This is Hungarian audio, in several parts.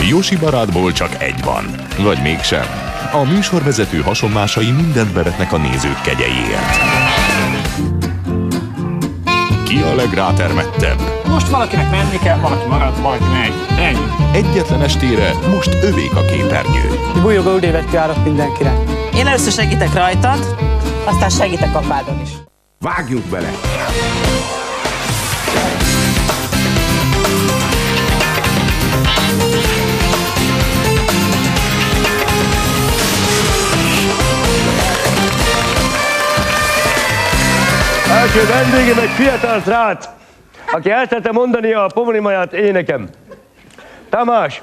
Josi barátból csak egy van. Vagy mégsem. A műsorvezető hasonlásai mindent bevetnek a nézők kegyeiért. Ki a legrátermettebb? Most valakinek menni kell, valaki marad, valaki megy. Ennyi. Egyetlen estére most övék a képernyő. Boldog új évet kívánok mindenkinek! Én először segítek rajtad, aztán segítek apádon is. Vágjuk bele! Első vendégem egy fiatal srác, aki el szeretne mondani a pomonimaját énekem. Tamás!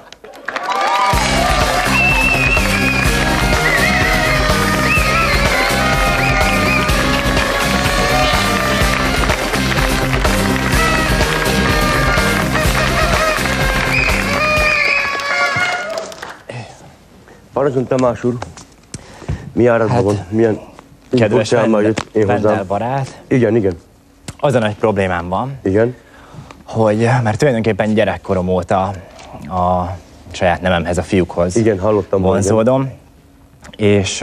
Parancsoljon, Tamás úr. Mi áradban van? Milyen... Kedves Vendel barát. Igen, igen. Az a nagy problémám van, igen, hogy mert tulajdonképpen gyerekkorom óta a saját nememhez, a fiúkhoz igen, hallottam vonzódom. És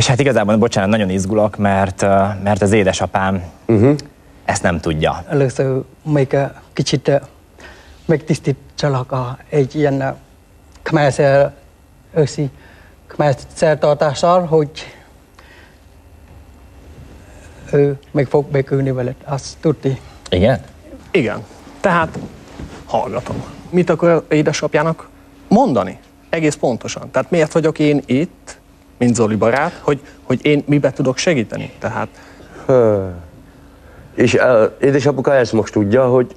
hát igazából, bocsánat, nagyon izgulok, mert az édesapám ezt nem tudja. Először még kicsit megtisztítsalak egy ilyen őszi szertartással, hogy ő meg fog békülni veled, azt tudni. Igen? Igen. Tehát hallgatom. Mit akar édesapjának mondani? Egész pontosan. Tehát miért vagyok én itt, mint Zoli barát, hogy én mibe tudok segíteni? Tehát... És édesapuka ezt most tudja, hogy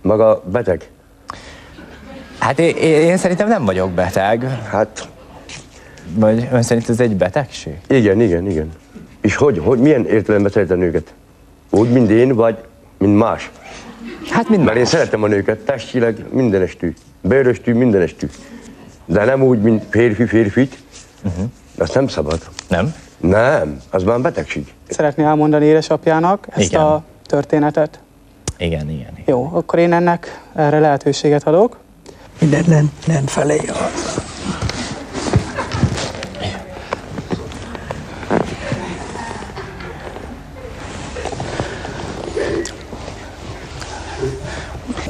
maga beteg? Hát én szerintem nem vagyok beteg. Hát... Vagy ön szerint ez egy betegség? Igen, igen, igen. És milyen értelemben szeretem őket? Úgy, mint én, vagy mint más? Hát mint Mert én szeretem a nőket, testileg mindenestű, bőröstű, mindenestű. De nem úgy, mint férfit. Azt nem szabad. Nem? Nem, az már betegség. Szeretné elmondani édesapjának ezt igen. A történetet? Igen, igen, igen. Jó, akkor én erre lehetőséget adok. Minden nem felé.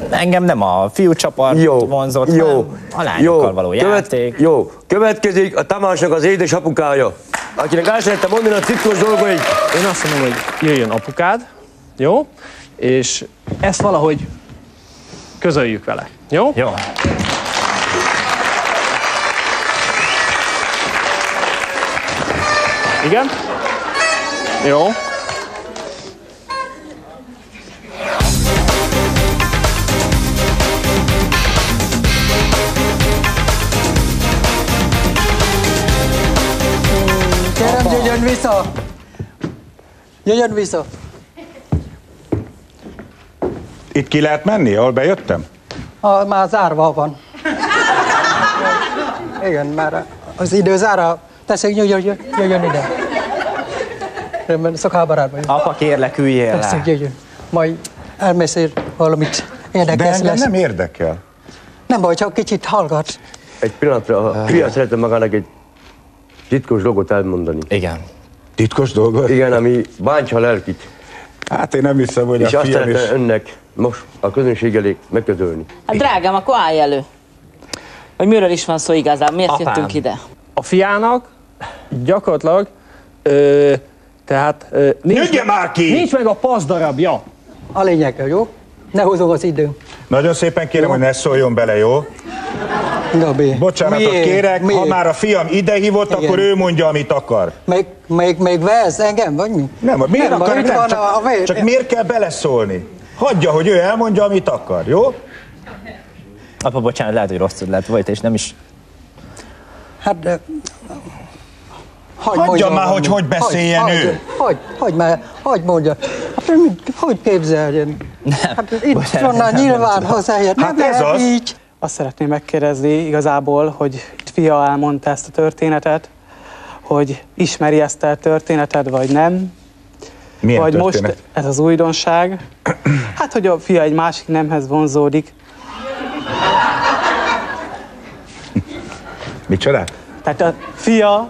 Engem nem a fiúcsapart vonzott, hanem a lányokkal való játék. Jó, következik a Tamásnak az édesapukája, akinek el szerettem mondani a titkos dolgait. Én azt mondom, hogy jöjjön apukád, jó? És ezt valahogy közöljük vele, jó? Jó. Igen? Jó. Kérem, jöjjön vissza! Jöjjön vissza! Itt ki lehet menni, ahol bejöttem? Már zárva van. Igen, már az idő zárva. Tessék, jöjjön ide. Rendben, szakálbarát vagyok. Apa, kérlek, üljél le. Tessék, jöjjön. Majd elmesél valamit érdekes lesz. Nem érdekel. Nem baj, csak kicsit hallgat. Egy pillanatra, a fia szeretne magának egy titkos dolgot elmondani. Igen. Titkos dolgot? Igen, ami bántja a lelkit. Hát én nem hiszem, hogy és a azt fiam is... szeretne önnek most a közönség elé megközölni. Hát drágám, akkor állj elő. Hogy miről is van szó igazából, miért jöttünk ide? A fiának gyakorlatilag, nincs meg a paszdarabja. A lényeg, jó? Ne húzom az időn. Nagyon szépen kérem, hogy ne szóljon bele, jó? Bocsánatot kérek, ha már a fiam ide hívott, akkor ő mondja, amit akar. Még vesz engem, vagy mi? Nem, miért akar? Nem, csak miért kell beleszólni? Hagyja, hogy ő elmondja, amit akar, jó? Apa, bocsánat, lehet, hogy rosszul lett volt, és nem is... Hát de... Hagyja már, hogy beszéljen ő. Hagyj mondja. Hogy képzeljen? Hát itt van nyilván hozzájött. Hát ez az. Így. Azt szeretném megkérdezni igazából, hogy itt fia elmondta ezt a történetet, hogy ismeri ezt a történetet, vagy nem. Milyen vagy történet? Most ez az újdonság. Hát, hogy a fia egy másik nemhez vonzódik. Micsoda? Tehát a fia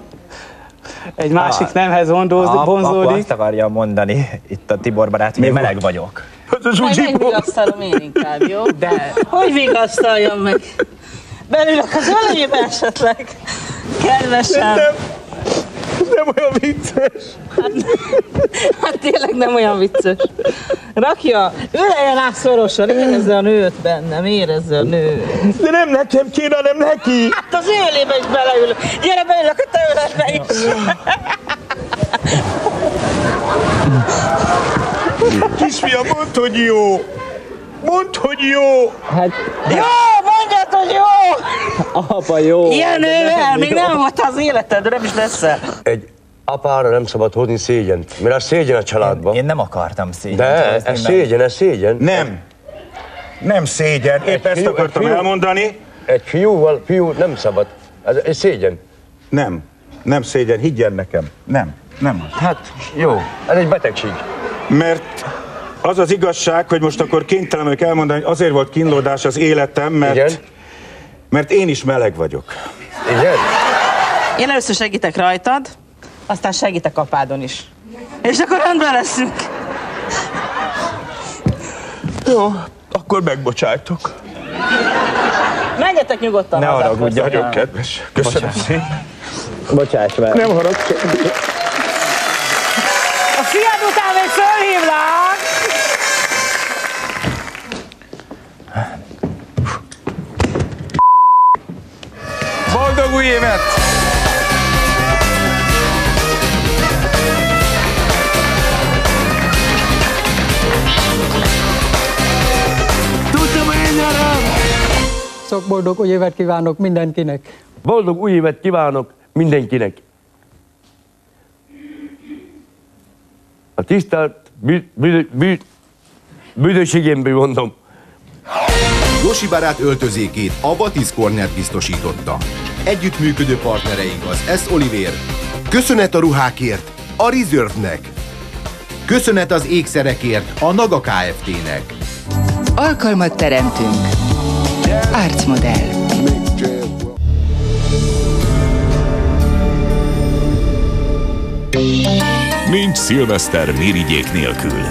egy másik nemhez vonzódik. Azt akarja mondani itt a Tibor barát, hogy én meleg vagyok. Majd megvigasztalom én inkább, jó? De... Hogy vigasztaljam meg? Belülök az ölébe esetleg? Kedvesem. Nem olyan vicces. Hát tényleg nem olyan vicces. Rakja, öleljen át szorosan, érezze a nőt bennem, érezze a nőt. De nem nekem kéne, hanem neki. Hát az ölébe is beleülök. Gyere beülök a te öletbe is. Kisfiam, mondd, hogy jó. Mondd, hogy jó. Hát... Jó, mondjad, hogy jó. Apa, jó. Ilyen nővel még nem volt az életed, nem is leszel. Egy apára nem szabad hozni szégyent, mert az szégyen a családban. Én nem akartam szégyent. De ez szégyen, ez szégyen. Nem. Nem szégyen. Épp ezt akartam elmondani. Egy fiú nem szabad. Ez egy szégyen. Nem. Nem szégyen, higgyen nekem. Nem. Hát jó, ez egy betegség. Mert az az igazság, hogy most akkor kénytelen vagyok elmondani, hogy azért volt kínlódás az életem, mert én is meleg vagyok. Igen? Én először segítek rajtad, aztán segítek apádon is. És akkor rendben leszünk. Jó, akkor megbocsájtok. Menjetek nyugodtan Ne haza. haragudj, Nagyon kedves. Köszönöm szépen. Bocsáss meg. Nem haragudj. A fiad után még fölhívlak! Boldog új évet! Sok boldog új évet kívánok mindenkinek! Boldog új évet kívánok mindenkinek! A tisztelt büdösségemből mondom. Josi barát öltözékét a Batiz Corner biztosította. Együttműködő partnereink az S. Oliver. Köszönet a ruhákért a Reserve-nek. Köszönet az ékszerekért a Naga Kft-nek. Alkalmat teremtünk. Arcmodell. Nincs szilveszter mirigyék nélkül.